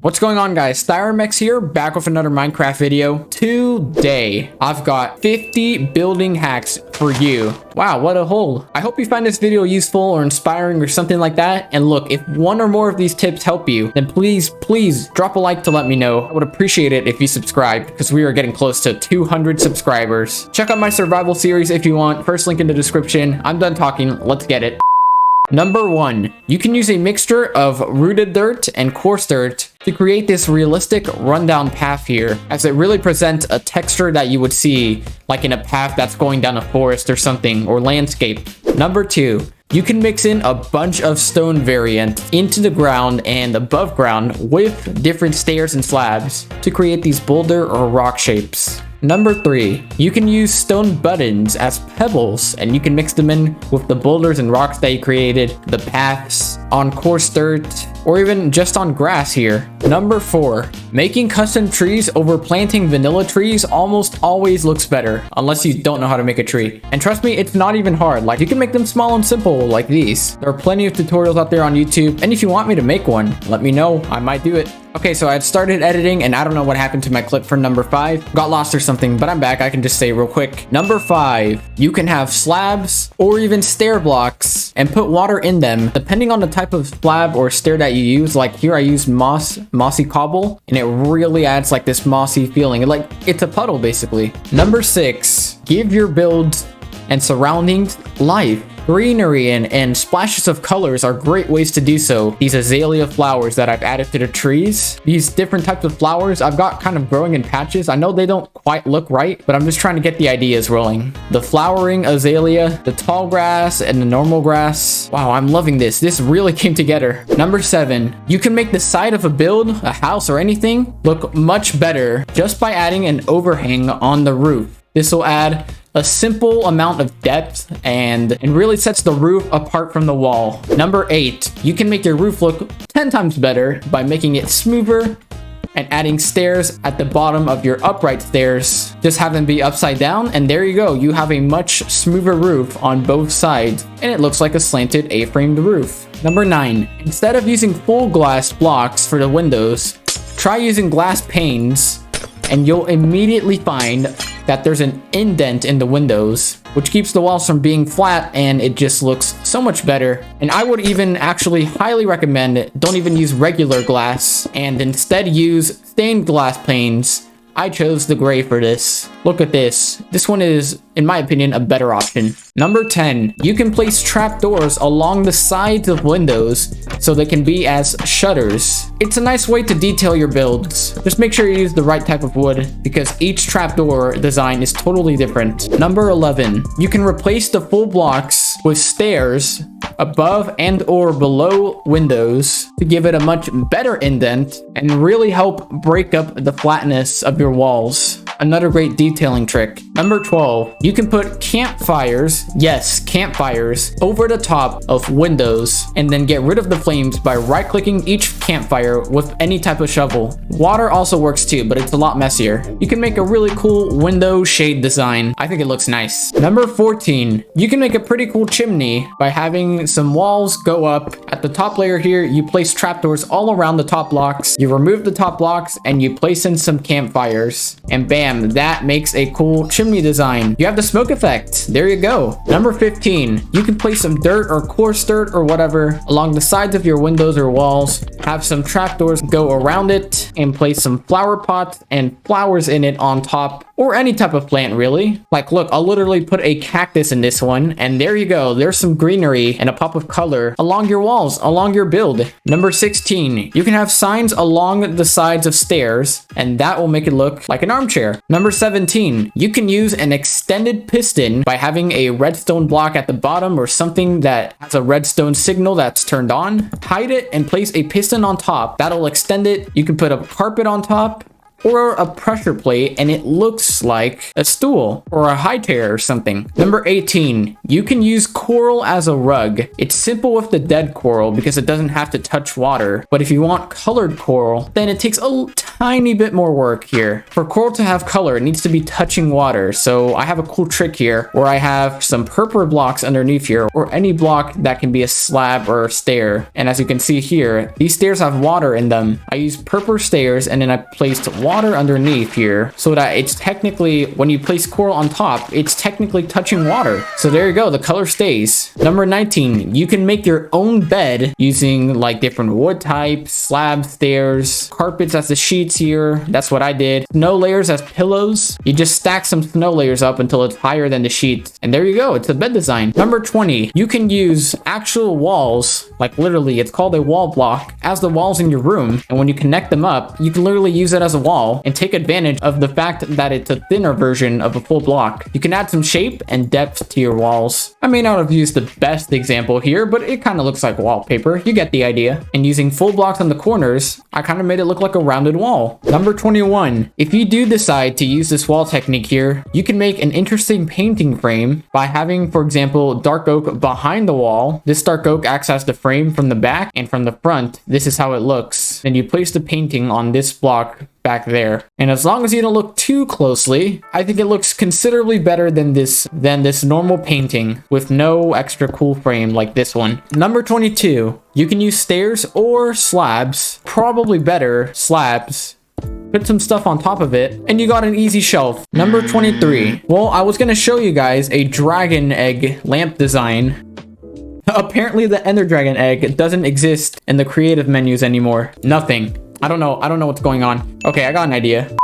What's going on, guys? Styromex here, back with another Minecraft video. Today, I've got 50 building hacks for you. Wow, what a hole. I hope you find this video useful or inspiring or something like that. And look, if one or more of these tips help you, then please drop a like to let me know. I would appreciate it if you subscribe, because we are getting close to 200 subscribers. Check out my survival series if you want. First link in the description. I'm done talking. Let's get it. Number 1, you can use a mixture of rooted dirt and coarse dirt to create this realistic rundown path here, as it really presents a texture that you would see like in a path that's going down a forest or something, or landscape. Number 2, you can mix in a bunch of stone variants into the ground and above ground with different stairs and slabs to create these boulder or rock shapes. Number 3, you can use stone buttons as pebbles, and you can mix them in with the boulders and rocks that you created, the paths, on coarse dirt, or even just on grass here. Number 4, making custom trees over planting vanilla trees almost always looks better, unless you don't know how to make a tree. And trust me, it's not even hard. Like, you can make them small and simple like these. There are plenty of tutorials out there on YouTube, and if you want me to make one, let me know. I might do it. Okay, so I had started editing and I don't know what happened to my clip for number 5. Got lost or something, but I'm back. I can just say real quick. Number 5, you can have slabs or even stair blocks and put water in them, depending on the type of slab or stair that you use. Like here I use mossy cobble, and it really adds like this mossy feeling. Like it's a puddle basically. Number 6, give your builds and surroundings life. Greenery and splashes of colors are great ways to do so. These azalea flowers that I've added to the trees, these different types of flowers I've got kind of growing in patches. I know they don't quite look right, but I'm just trying to get the ideas rolling. The flowering azalea, the tall grass, and the normal grass. Wow, I'm loving this. This really came together. Number 7, you can make the side of a build, a house, or anything look much better just by adding an overhang on the roof. This will add a simple amount of depth and really sets the roof apart from the wall. Number 8, you can make your roof look 10 times better by making it smoother and adding stairs at the bottom of your upright stairs. Just have them be upside down, and there you go. You have a much smoother roof on both sides, and it looks like a slanted A-framed roof. Number 9, instead of using full glass blocks for the windows, try using glass panes, and you'll immediately find that there's an indent in the windows, which keeps the walls from being flat, and it just looks so much better. And I would even actually highly recommend it. Don't even use regular glass, and instead use stained glass panes. I chose the gray for this. Look at this. This one is, in my opinion, a better option. Number 10, you can place trapdoors along the sides of windows so they can be as shutters. It's a nice way to detail your builds. Just make sure you use the right type of wood, because each trapdoor design is totally different. Number 11, you can replace the full blocks with stairs above and or below windows to give it a much better indent and really help break up the flatness of your walls. Another great detailing trick. Number 12, you can put campfires, yes, campfires, over the top of windows and then get rid of the flames by right-clicking each campfire with any type of shovel. Water also works too, but it's a lot messier. You can make a really cool window shade design. I think it looks nice. Number 14, you can make a pretty cool chimney by having some walls go up. At the top layer here, you place trapdoors all around the top blocks. You remove the top blocks and you place in some campfires, and bam, that makes a cool chimney design. You have the smoke effect. There you go. Number 15, you can place some dirt or coarse dirt or whatever along the sides of your windows or walls. Have some trapdoors go around it and place some flower pots and flowers in it on top, or any type of plant really. Like look, I'll literally put a cactus in this one, and there you go. There's some greenery and a pop of color along your walls, along your build. Number 16, you can have signs along the sides of stairs, and that will make it look like an armchair. Number 17, you can use an extended piston by having a redstone block at the bottom or something that has a redstone signal that's turned on. Hide it and place a piston on top. That'll extend it. You can put a carpet on top or a pressure plate, and it looks like a stool or a high chair or something. Number 18, you can use coral as a rug. It's simple with the dead coral because it doesn't have to touch water, but if you want colored coral, then it takes a tiny bit more work here. For coral to have color, it needs to be touching water. So I have a cool trick here where I have some purple blocks underneath here, or any block that can be a slab or a stair. And as you can see here, these stairs have water in them. I use purple stairs and then I placed water underneath here so that it's technically, when you place coral on top, it's technically touching water. So there you go, the color stays. Number 19, you can make your own bed using like different wood types, slabs, stairs, carpets as the sheets here. That's what I did. Snow layers as pillows. You just stack some snow layers up until it's higher than the sheets. And there you go, it's a bed design. Number 20, you can use actual walls, like literally it's called a wall block, as the walls in your room. And when you connect them up, you can literally use it as a wall and take advantage of the fact that it's a thinner version of a full block. You can add some shape and depth to your walls. I may not have used the best example here, but it kind of looks like wallpaper. You get the idea. And using full blocks on the corners, I kind of made it look like a rounded wall. Number 21, if you do decide to use this wall technique here, you can make an interesting painting frame by having, for example, dark oak behind the wall. This dark oak acts as the frame from the back, and from the front, this is how it looks. Then you place the painting on this block back there. And as long as you don't look too closely, I think it looks considerably better than this normal painting with no extra cool frame like this one. Number 22, you can use stairs or slabs, probably better slabs. Put some stuff on top of it, and you got an easy shelf. Number 23. Well, I was gonna show you guys a dragon egg lamp design. Apparently the Ender Dragon egg doesn't exist in the creative menus anymore. Nothing. I don't know what's going on. Okay, I got an idea.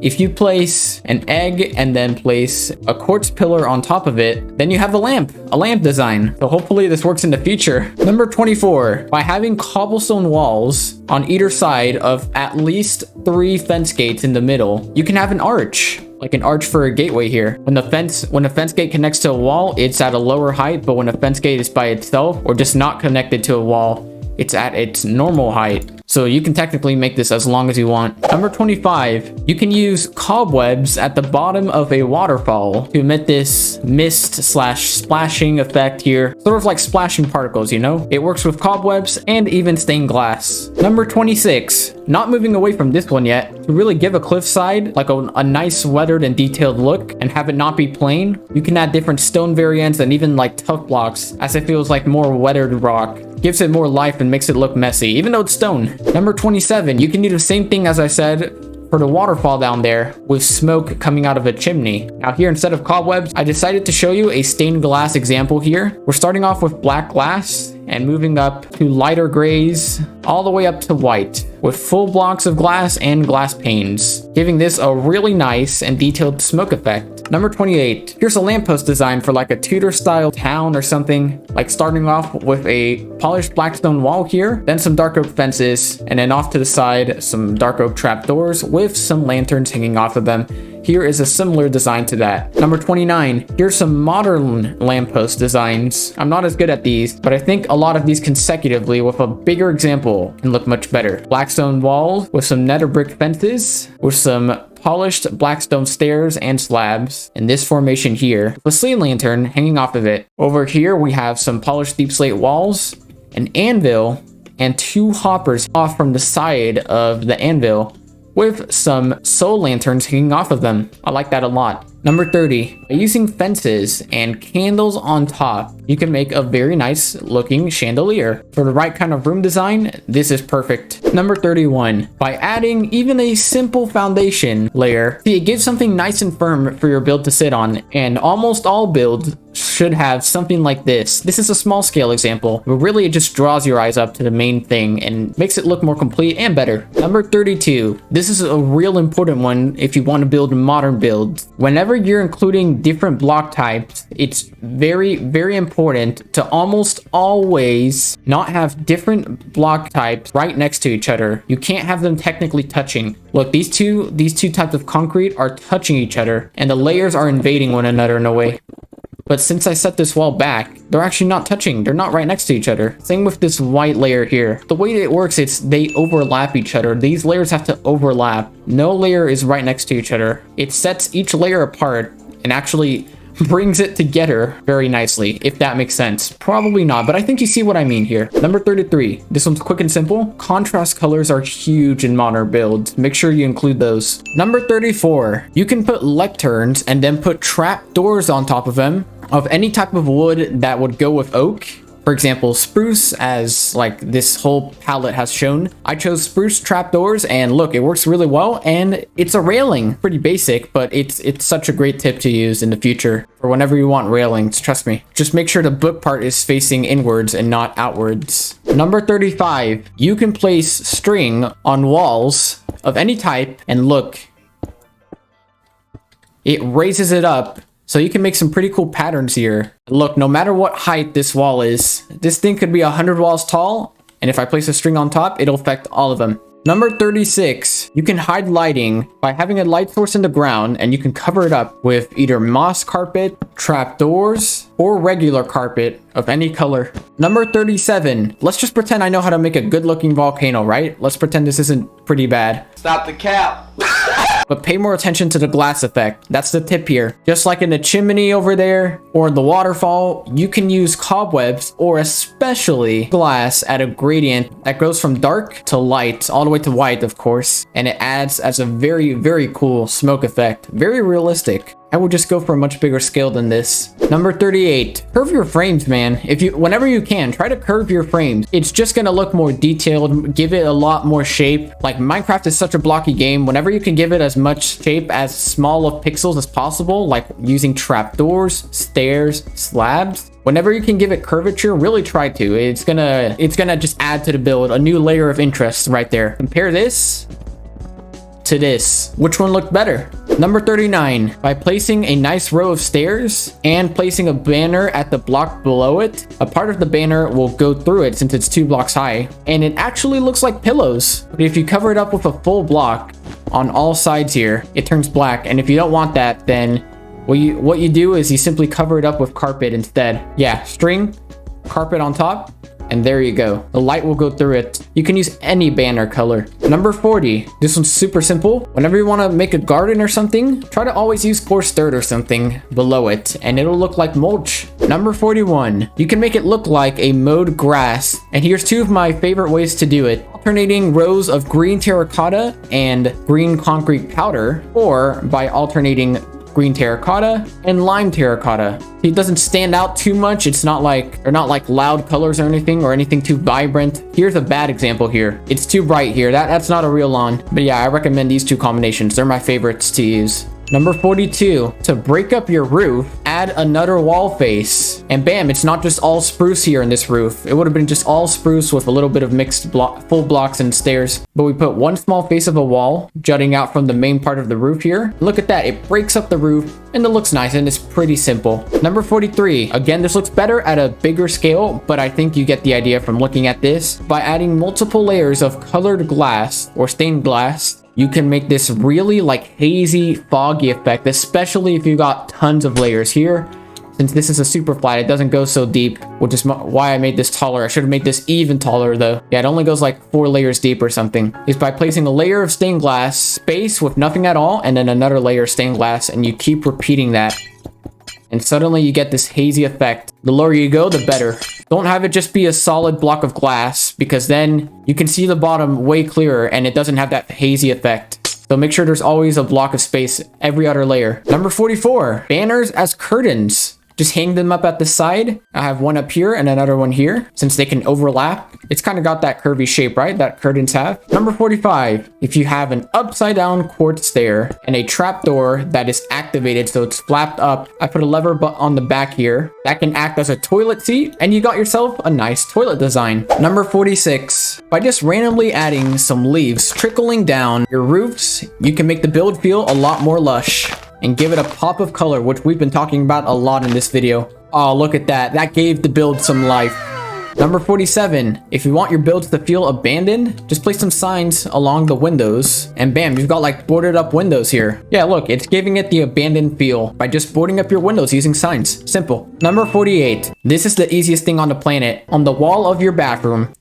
If you place an egg and then place a quartz pillar on top of it, then you have a lamp design. So hopefully this works in the future. Number 24, by having cobblestone walls on either side of at least 3 fence gates in the middle, you can have an arch. Like an arch for a gateway here. When a fence gate connects to a wall, it's at a lower height, but when a fence gate is by itself or just not connected to a wall, it's at its normal height. So you can technically make this as long as you want. Number 25, you can use cobwebs at the bottom of a waterfall to emit this mist slash splashing effect here. Sort of like splashing particles, you know? It works with cobwebs and even stained glass. Number 26, not moving away from this one yet, to really give a cliffside like a nice weathered and detailed look and have it not be plain, you can add different stone variants and even like tough blocks as it feels like more weathered rock. Gives it more life and makes it look messy, even though it's stone. Number 27, you can do the same thing as I said for the waterfall down there with smoke coming out of a chimney. Now here, instead of cobwebs, I decided to show you a stained glass example here. We're starting off with black glass and moving up to lighter grays all the way up to white with full blocks of glass and glass panes, giving this a really nice and detailed smoke effect. Number 28, here's a lamppost design for like a Tudor style town or something, like starting off with a polished blackstone wall here, then some dark oak fences, and then off to the side, some dark oak trapdoors with some lanterns hanging off of them. Here is a similar design to that. Number 29, here's some modern lamppost designs. I'm not as good at these, but I think a lot of these consecutively with a bigger example can look much better. Blackstone walls with some nether brick fences, with some polished blackstone stairs and slabs in this formation here, with a sea lantern hanging off of it. Over here we have some polished deep slate walls, an anvil, and 2 hoppers off from the side of the anvil with some soul lanterns hanging off of them. I like that a lot. Number 30, by using fences and candles on top, you can make a very nice looking chandelier. For the right kind of room design, this is perfect. Number 31, by adding even a simple foundation layer, see, it gives something nice and firm for your build to sit on, and almost all builds should have something like this. This is a small scale example, but really it just draws your eyes up to the main thing and makes it look more complete and better. Number 32, this is a real important one if you want to build modern builds. Whenever you're including different block types, it's very, very important to almost always not have different block types right next to each other. You can't have them technically touching. Look, these two types of concrete are touching each other, and the layers are invading one another in a way. But since I set this wall back, they're actually not touching. They're not right next to each other. Same with this white layer here. The way that it works, they overlap each other. These layers have to overlap. No layer is right next to each other. It sets each layer apart and actually brings it together very nicely, if that makes sense. Probably not, but I think you see what I mean here. Number 33. This one's quick and simple. Contrast colors are huge in modern builds. Make sure you include those. Number 34. You can put lecterns and then put trap doors on top of them of any type of wood that would go with oak. For example, spruce, as like this whole palette has shown. I chose spruce trapdoors, and look, it works really well, and it's a railing. Pretty basic, but it's such a great tip to use in the future for whenever you want railings, trust me. Just make sure the book part is facing inwards and not outwards. Number 35, you can place string on walls of any type, and look, it raises it up. So you can make some pretty cool patterns here. Look, no matter what height this wall is, this thing could be 100 walls tall, and if I place a string on top, it'll affect all of them. Number 36, you can hide lighting by having a light source in the ground, and you can cover it up with either moss carpet, trapdoors, or regular carpet of any color. Number 37, let's just pretend I know how to make a good looking volcano, right? Let's pretend this isn't pretty bad. Stop the cap. But pay more attention to the glass effect. That's the tip here. Just like in the chimney over there or the waterfall, you can use cobwebs or especially glass at a gradient that goes from dark to light, all the way to white, of course. And it adds as a very, very cool smoke effect. Very realistic. I would just go for a much bigger scale than this. Number 38, curve your frames, man. Whenever you can, try to curve your frames. It's just gonna look more detailed, give it a lot more shape. Like Minecraft is such a blocky game. Whenever you can give it as much shape as small of pixels as possible, like using trapdoors, stairs, slabs, whenever you can give it curvature, really try to. It's gonna just add to the build, a new layer of interest right there. Compare this to this. Which one looked better? Number 39, by placing a nice row of stairs and placing a banner at the block below it, a part of the banner will go through it since it's 2 blocks high, and it actually looks like pillows. But if you cover it up with a full block on all sides here, it turns black, and if you don't want that, then what you do is you simply cover it up with carpet instead. Yeah, string, carpet on top, and there you go. The light will go through it. You can use any banner color. Number 40. This one's super simple. Whenever you want to make a garden or something, try to always use coarse dirt or something below it, and it'll look like mulch. Number 41. You can make it look like a mowed grass. And here's 2 of my favorite ways to do it. Alternating rows of green terracotta and green concrete powder, or by alternating green terracotta and lime terracotta. It doesn't stand out too much. They're not like loud colors or anything too vibrant. Here's a bad example here. It's too bright here. That's not a real lawn. But yeah, I recommend these 2 combinations. They're my favorites to use. Number 42, to break up your roof, add another wall face. And bam, it's not just all spruce here in this roof. It would have been just all spruce with a little bit of mixed full blocks and stairs. But we put one small face of a wall jutting out from the main part of the roof here. Look at that, it breaks up the roof and it looks nice and it's pretty simple. Number 43, again, this looks better at a bigger scale, but I think you get the idea from looking at this. By adding multiple layers of colored glass or stained glass, you can make this really like hazy, foggy effect, especially if you got tons of layers here. Since this is a super flat, it doesn't go so deep, which is why I made this taller. I should have made this even taller though. Yeah, it only goes like 4 layers deep or something. Is by placing a layer of stained glass, space with nothing at all, and then another layer of stained glass, and you keep repeating that. And suddenly you get this hazy effect. The lower you go, the better. Don't have it just be a solid block of glass, because then you can see the bottom way clearer and it doesn't have that hazy effect. So make sure there's always a block of space every other layer. Number 44, banners as curtains. Just hang them up at the side. I have one up here and another one here. Since they can overlap, it's kind of got that curvy shape, right? That curtains have. Number 45, if you have an upside down quartz stair and a trapdoor that is activated so it's flapped up, I put a lever on the back here that can act as a toilet seat, and you got yourself a nice toilet design. Number 46, by just randomly adding some leaves trickling down your roofs, you can make the build feel a lot more lush and give it a pop of color, which we've been talking about a lot in this video. Oh, look at that. That gave the build some life. Number 47, if you want your builds to feel abandoned, just place some signs along the windows, and bam, you've got like boarded up windows here. Yeah, look, it's giving it the abandoned feel by just boarding up your windows using signs. Simple. Number 48, this is the easiest thing on the planet. On the wall of your bathroom,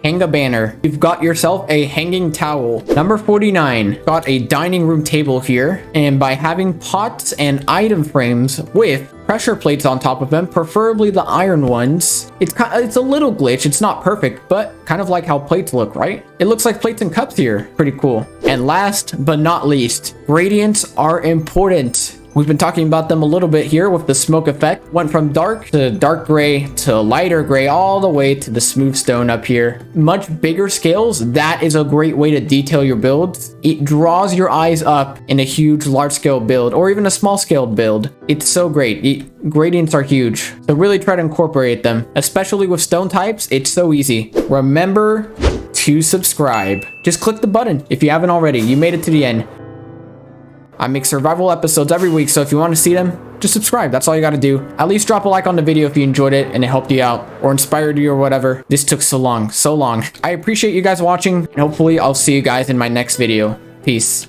hang a banner. You've got yourself a hanging towel. Number 49, got a dining room table here. And by having pots and item frames with pressure plates on top of them, preferably the iron ones, it's a little glitch. It's not perfect, but kind of like how plates look, right? It looks like plates and cups here. Pretty cool. And last but not least, gradients are important. We've been talking about them a little bit here with the smoke effect. Went from dark to dark gray to lighter gray all the way to the smooth stone up here. Much bigger scales, that is a great way to detail your builds. It draws your eyes up in a huge large scale build or even a small scale build. It's so great. Gradients are huge. So really try to incorporate them, especially with stone types. It's so easy. Remember to subscribe. Just click the button if you haven't already. You made it to the end. I make survival episodes every week, so if you want to see them, just subscribe. That's all you got to do. At least drop a like on the video if you enjoyed it and it helped you out or inspired you or whatever. This took so long. I appreciate you guys watching, and hopefully I'll see you guys in my next video. Peace.